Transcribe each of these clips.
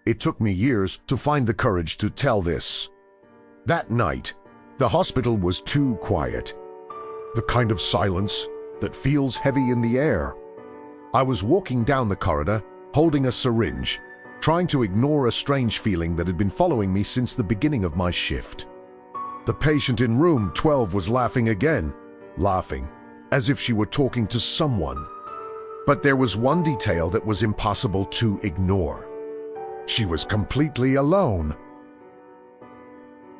It took me years to find the courage to tell this. That night, the hospital was too quiet. The kind of silence that feels heavy in the air. I was walking down the corridor, holding a syringe, trying to ignore a strange feeling that had been following me since the beginning of my shift. The patient in room 12 was laughing again, laughing as if she were talking to someone. But there was one detail that was impossible to ignore. She was completely alone.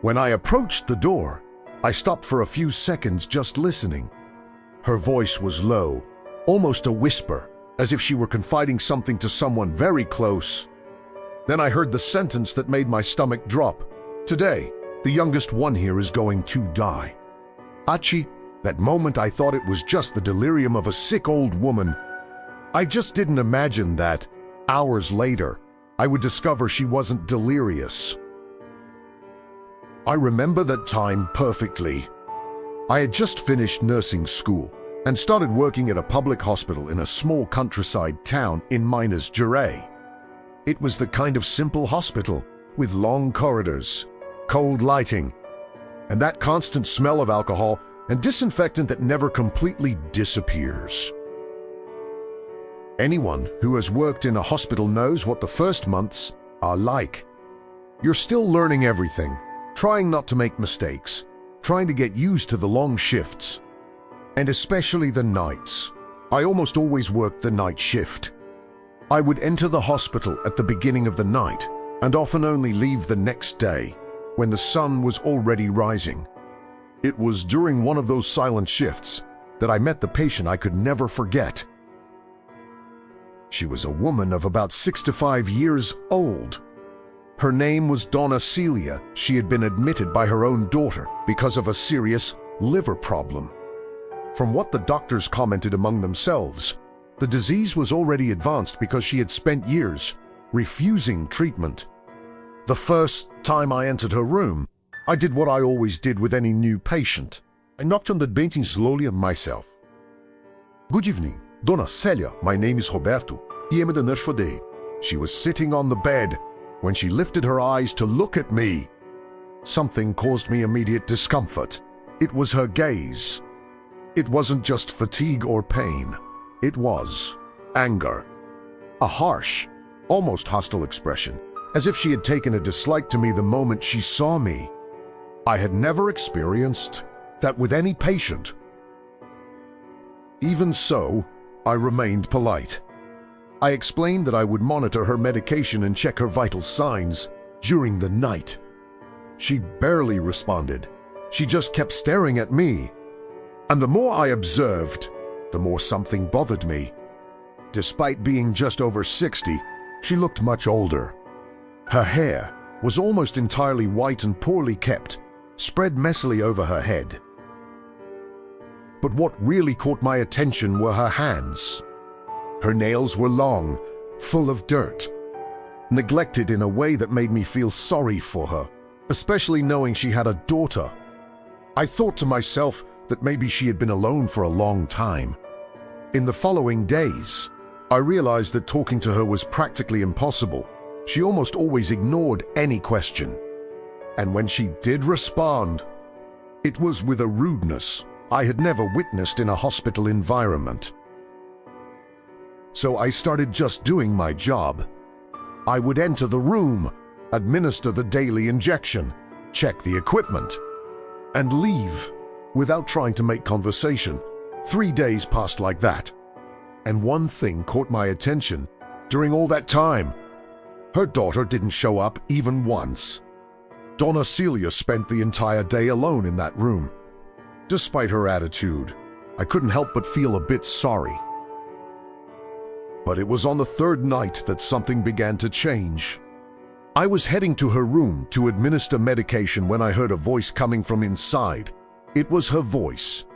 When I approached the door, I stopped for a few seconds just listening. Her voice was low, almost a whisper, as if she were confiding something to someone very close. Then I heard the sentence that made my stomach drop. Today, the youngest one here is going to die. Achi, that moment I thought it was just the delirium of a sick old woman. I just didn't imagine that, hours later, I would discover she wasn't delirious. I remember that time perfectly. I had just finished nursing school and started working at a public hospital in a small countryside town in Minas Gerais. It was the kind of simple hospital with long corridors, cold lighting, and that constant smell of alcohol and disinfectant that never completely disappears. Anyone who has worked in a hospital knows what the first months are like. You're still learning everything, trying not to make mistakes, trying to get used to the long shifts, and especially the nights. I almost always worked the night shift. I would enter the hospital at the beginning of the night and often only leave the next day when the sun was already rising. It was during one of those silent shifts that I met the patient I could never forget. She was a woman of about 65 years old. Her name was Dona Célia. She had been admitted by her own daughter because of a serious liver problem. From what the doctors commented among themselves, the disease was already advanced because she had spent years refusing treatment. The first time I entered her room, I did what I always did with any new patient. I knocked on the door slowly on myself. "Good evening, Dona Célia. My name is Roberto. I am the nurse for the..." She was sitting on the bed when she lifted her eyes to look at me. Something caused me immediate discomfort. It was her gaze. It wasn't just fatigue or pain. It was anger. A harsh, almost hostile expression, as if she had taken a dislike to me the moment she saw me. I had never experienced that with any patient. Even so, I remained polite. I explained that I would monitor her medication and check her vital signs during the night. She barely responded. She just kept staring at me. And the more I observed, the more something bothered me. Despite being just over 60, she looked much older. Her hair was almost entirely white and poorly kept, spread messily over her head. But what really caught my attention were her hands. Her nails were long, full of dirt, neglected in a way that made me feel sorry for her, especially knowing she had a daughter. I thought to myself that maybe she had been alone for a long time. In the following days, I realized that talking to her was practically impossible. She almost always ignored any question. And when she did respond, it was with a rudeness I had never witnessed in a hospital environment. So I started just doing my job. I would enter the room, administer the daily injection, check the equipment, and leave without trying to make conversation. 3 days passed like that. And one thing caught my attention during all that time. Her daughter didn't show up even once. Dona Célia spent the entire day alone in that room. Despite her attitude, I couldn't help but feel a bit sorry. But it was on the third night that something began to change. I was heading to her room to administer medication when I heard a voice coming from inside. It was her voice.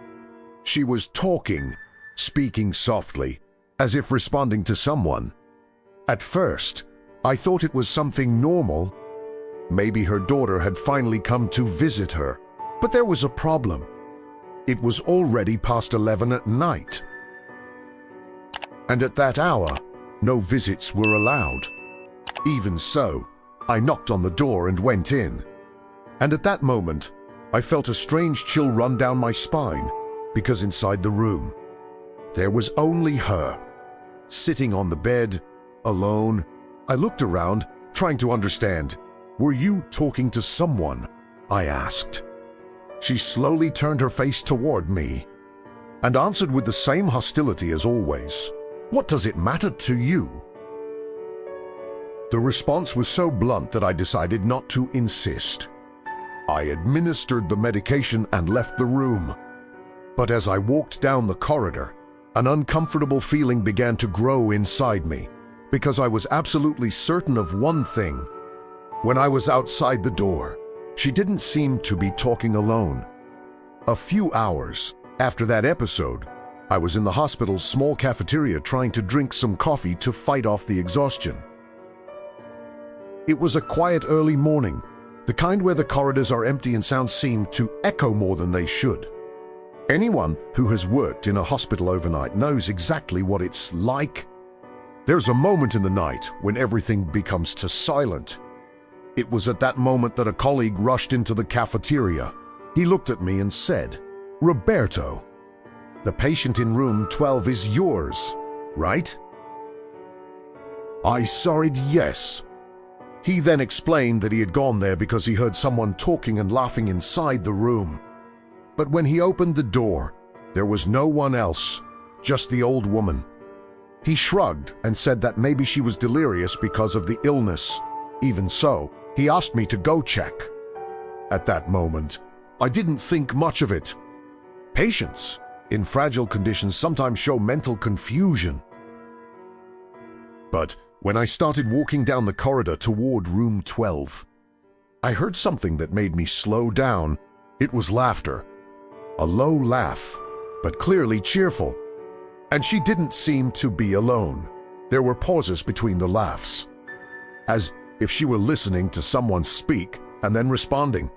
She was talking, speaking softly, as if responding to someone. At first, I thought it was something normal. Maybe her daughter had finally come to visit her. But there was a problem. It was already past 11 at night. And at that hour, no visits were allowed. Even so, I knocked on the door and went in. And at that moment, I felt a strange chill run down my spine, because inside the room, there was only her, sitting on the bed, alone. I looked around, trying to understand. "Were you talking to someone?" I asked. She slowly turned her face toward me and answered with the same hostility as always. "What does it matter to you?" The response was so blunt that I decided not to insist. I administered the medication and left the room. But as I walked down the corridor, an uncomfortable feeling began to grow inside me, because I was absolutely certain of one thing. When I was outside the door, she didn't seem to be talking alone. A few hours after that episode, I was in the hospital's small cafeteria trying to drink some coffee to fight off the exhaustion. It was a quiet early morning, the kind where the corridors are empty and sounds seem to echo more than they should. Anyone who has worked in a hospital overnight knows exactly what it's like. There's a moment in the night when everything becomes silent. It was at that moment that a colleague rushed into the cafeteria. He looked at me and said, "Roberto, the patient in room 12 is yours, right?" I sighed yes. He then explained that he had gone there because he heard someone talking and laughing inside the room. But when he opened the door, there was no one else, just the old woman. He shrugged and said that maybe she was delirious because of the illness. Even so, he asked me to go check. At that moment, I didn't think much of it. Patients in fragile conditions sometimes show mental confusion. But when I started walking down the corridor toward room 12, I heard something that made me slow down. It was laughter. A low laugh, but clearly cheerful. And she didn't seem to be alone. There were pauses between the laughs, as if she were listening to someone speak and then responding.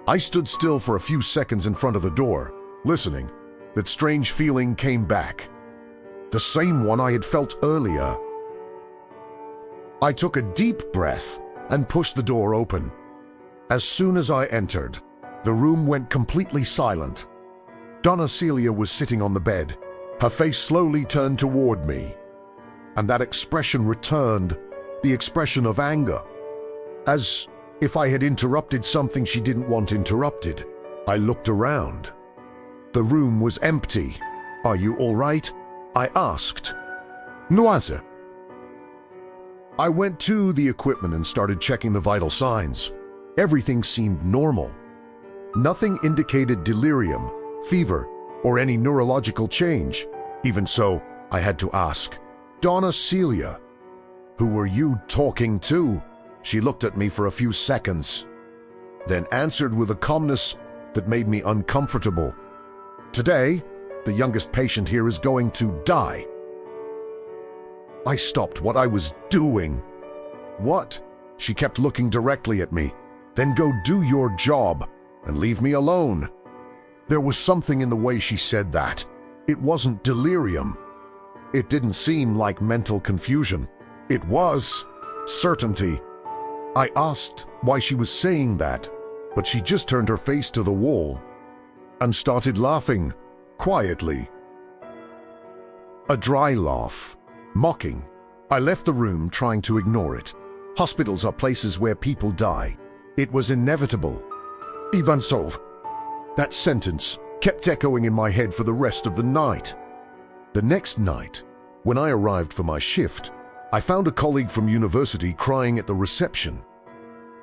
I stood still for a few seconds in front of the door, listening. That strange feeling came back. The same one I had felt earlier. I took a deep breath and pushed the door open. As soon as I entered, the room went completely silent. Dona Célia was sitting on the bed. Her face slowly turned toward me, and that expression returned, the expression of anger, as if I had interrupted something she didn't want interrupted. I looked around. The room was empty. "Are you all right?" I asked. "Noise." I went to the equipment and started checking the vital signs. Everything seemed normal. Nothing indicated delirium, fever, or any neurological change. Even so, I had to ask, "Dona Célia, who were you talking to?" She looked at me for a few seconds, then answered with a calmness that made me uncomfortable. "Today, the youngest patient here is going to die." I stopped what I was doing. "What?" She kept looking directly at me. "Then go do your job and leave me alone." There was something in the way she said that. It wasn't delirium. It didn't seem like mental confusion. It was certainty. I asked why she was saying that, but she just turned her face to the wall and started laughing, quietly. A dry laugh, mocking. I left the room trying to ignore it. Hospitals are places where people die. It was inevitable. Even so, that sentence kept echoing in my head for the rest of the night. The next night, when I arrived for my shift, I found a colleague from university crying at the reception.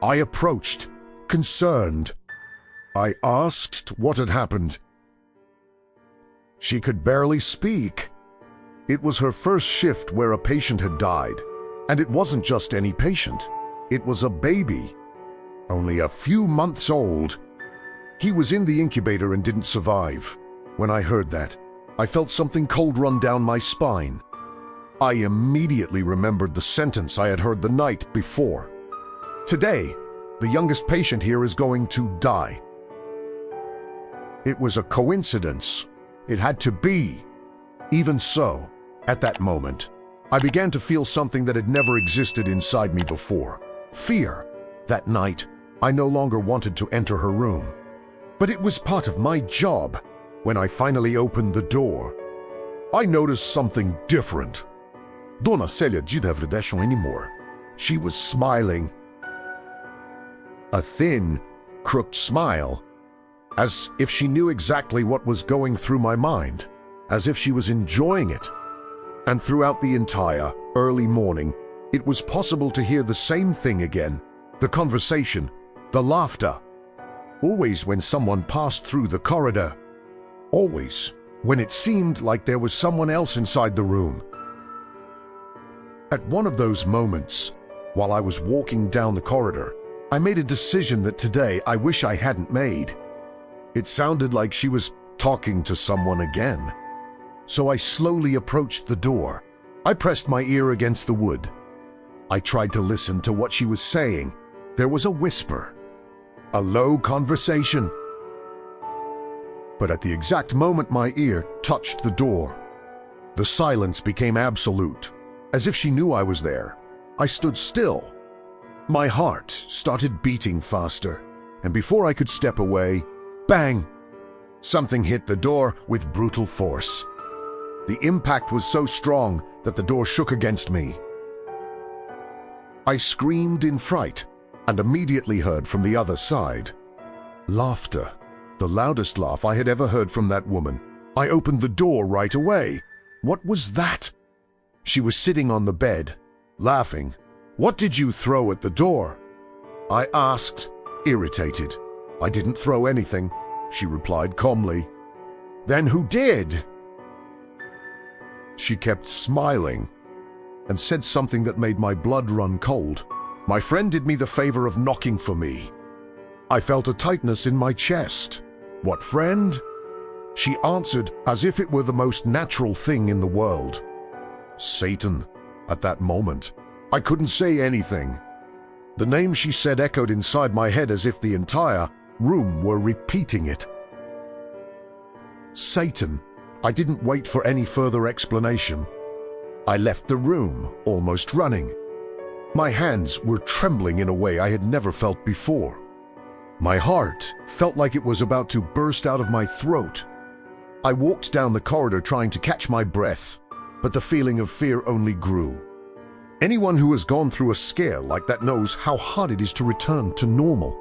I approached, concerned. I asked what had happened. She could barely speak. It was her first shift where a patient had died, and it wasn't just any patient. It was a baby, only a few months old. He was in the incubator and didn't survive. When I heard that, I felt something cold run down my spine. I immediately remembered the sentence I had heard the night before. "Today, the youngest patient here is going to die." It was a coincidence. It had to be. Even so, at that moment, I began to feel something that had never existed inside me before. Fear. That night, I no longer wanted to enter her room. But it was part of my job. When I finally opened the door, I noticed something different. Dona Célia didn't have redemption anymore. She was smiling. A thin, crooked smile, as if she knew exactly what was going through my mind, as if she was enjoying it. And throughout the entire early morning, it was possible to hear the same thing again, the conversation, the laughter. Always when someone passed through the corridor. Always when it seemed like there was someone else inside the room. At one of those moments, while I was walking down the corridor, I made a decision that today I wish I hadn't made. It sounded like she was talking to someone again. So I slowly approached the door. I pressed my ear against the wood. I tried to listen to what she was saying. There was a whisper, a low conversation. But at the exact moment my ear touched the door, the silence became absolute, as if she knew I was there. I stood still. My heart started beating faster, and before I could step away, bang! Something hit the door with brutal force. The impact was so strong that the door shook against me. I screamed in fright and immediately heard from the other side laughter, the loudest laugh I had ever heard from that woman. I opened the door right away. What was that? She was sitting on the bed, laughing. "What did you throw at the door?" I asked, irritated. "I didn't throw anything," she replied calmly. "Then who did?" She kept smiling and said something that made my blood run cold. "My friend did me the favor of knocking for me." I felt a tightness in my chest. "What friend?" She answered as if it were the most natural thing in the world. "Satan." At that moment, I couldn't say anything. The name she said echoed inside my head as if the entire room were repeating it. Satan. I didn't wait for any further explanation. I left the room, almost running. My hands were trembling in a way I had never felt before. My heart felt like it was about to burst out of my throat. I walked down the corridor trying to catch my breath, but the feeling of fear only grew. Anyone who has gone through a scare like that knows how hard it is to return to normal.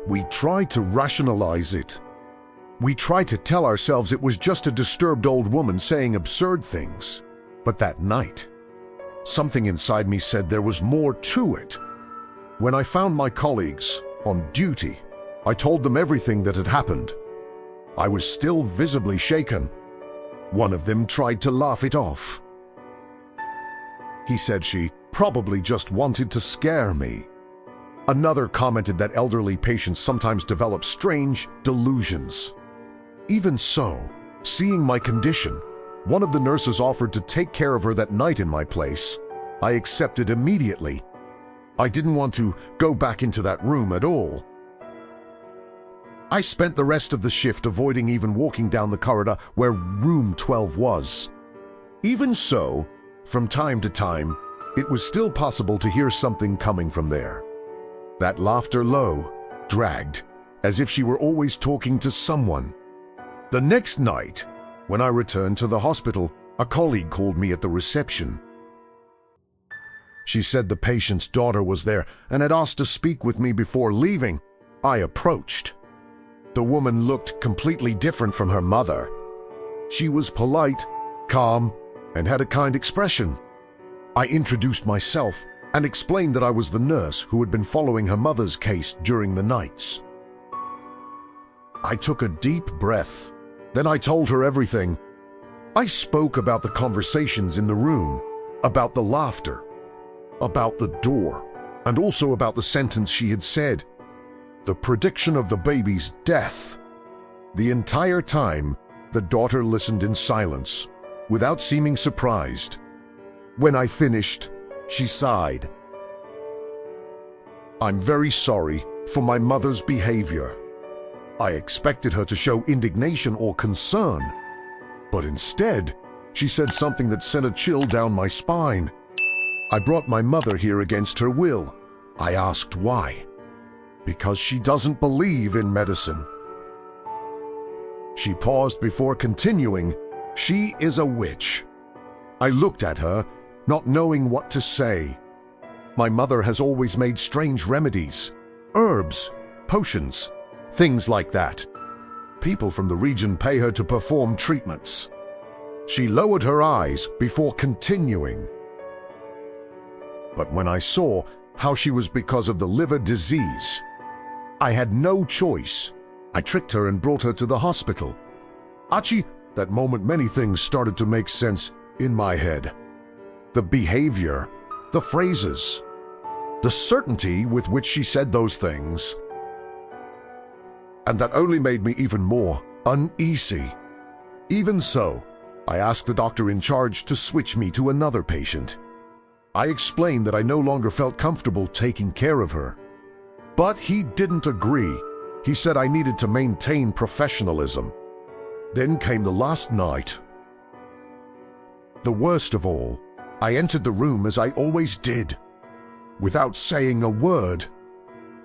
We try to rationalize it. We try to tell ourselves it was just a disturbed old woman saying absurd things. But that night, something inside me said there was more to it. When I found my colleagues on duty, I told them everything that had happened. I was still visibly shaken. One of them tried to laugh it off. He said she probably just wanted to scare me. Another commented that elderly patients sometimes develop strange delusions. Even so, seeing my condition, one of the nurses offered to take care of her that night in my place. I accepted immediately. I didn't want to go back into that room at all. I spent the rest of the shift avoiding even walking down the corridor where room 12 was. Even so, from time to time, it was still possible to hear something coming from there. That laughter low, dragged, as if she were always talking to someone. The next night, when I returned to the hospital, a colleague called me at the reception. She said the patient's daughter was there and had asked to speak with me before leaving. I approached. The woman looked completely different from her mother. She was polite, calm, and had a kind expression. I introduced myself and explained that I was the nurse who had been following her mother's case during the nights. I took a deep breath. Then I told her everything. I spoke about the conversations in the room, about the laughter, about the door, and also about the sentence she had said, the prediction of the baby's death. The entire time, the daughter listened in silence, without seeming surprised. When I finished, she sighed. "I'm very sorry for my mother's behavior. I expected her to show indignation or concern, but instead, She said something that sent a chill down my spine. I brought my mother here against her will. I asked why. Because she doesn't believe in medicine. She paused before continuing. She is a witch. I looked at her, not knowing what to say. My mother has always made strange remedies, herbs, potions, things like that. People from the region pay her to perform treatments. She lowered her eyes before continuing. But when I saw how she was because of the liver disease, I had no choice. I tricked her and brought her to the hospital. Achi, that moment many things started to make sense in my head. The behavior, the phrases, the certainty with which she said those things. And that only made me even more uneasy. Even so, I asked the doctor in charge to switch me to another patient. I explained that I no longer felt comfortable taking care of her. But he didn't agree. He said I needed to maintain professionalism. Then came the last night. The worst of all, I entered the room as I always did. Without saying a word,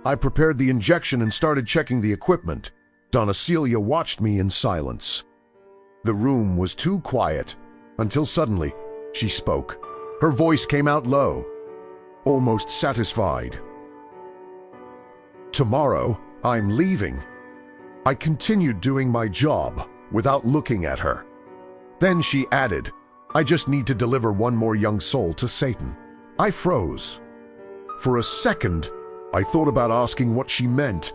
I prepared the injection and started checking the equipment. Dona Célia watched me in silence. The room was too quiet until suddenly she spoke. Her voice came out low, almost satisfied. Tomorrow, I'm leaving. I continued doing my job without looking at her. Then she added, I just need to deliver one more young soul to Satan. I froze. For a second, I thought about asking what she meant,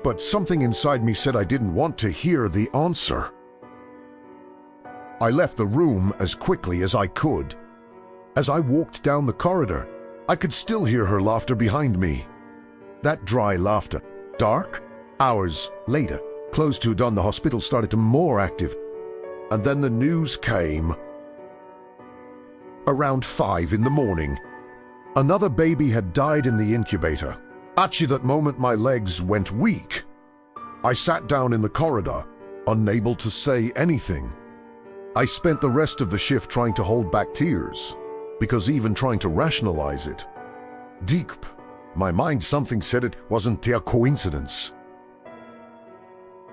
but something inside me said I didn't want to hear the answer. I left the room as quickly as I could. As I walked down the corridor, I could still hear her laughter behind me. That dry laughter. Dark? Hours later, close to dawn, the hospital started to more active. And then the news came. Around 5 in the morning, another baby had died in the incubator. At that moment, my legs went weak. I sat down in the corridor, unable to say anything. I spent the rest of the shift trying to hold back tears, because even trying to rationalize it. Deep, my mind, something said it wasn't a coincidence.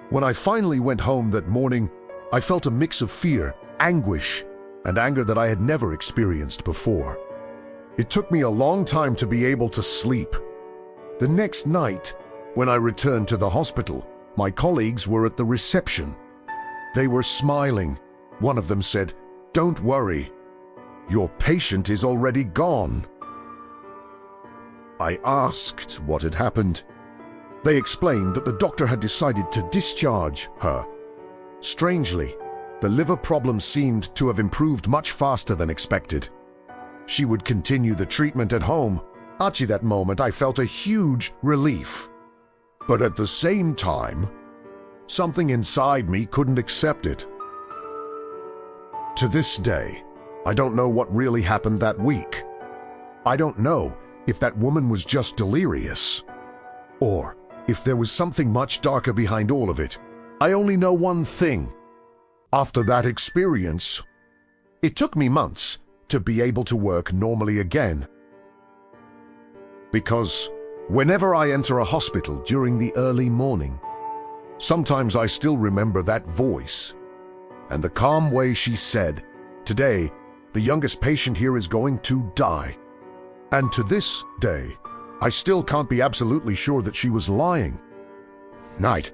When I finally went home that morning, I felt a mix of fear, anguish, and anger that I had never experienced before. It took me a long time to be able to sleep. The next night, when I returned to the hospital, my colleagues were at the reception. They were smiling. One of them said, "Don't worry. Your patient is already gone." I asked what had happened. They explained that the doctor had decided to discharge her. Strangely, the liver problem seemed to have improved much faster than expected. She would continue the treatment at home. At that moment, I felt a huge relief. But at the same time, something inside me couldn't accept it. To this day, I don't know what really happened that week. I don't know if that woman was just delirious, or if there was something much darker behind all of it. I only know one thing. After that experience, it took me months to be able to work normally again. Because whenever I enter a hospital during the early morning, sometimes I still remember that voice and the calm way she said, "Today, the youngest patient here is going to die." And to this day, I still can't be absolutely sure that she was lying. Night.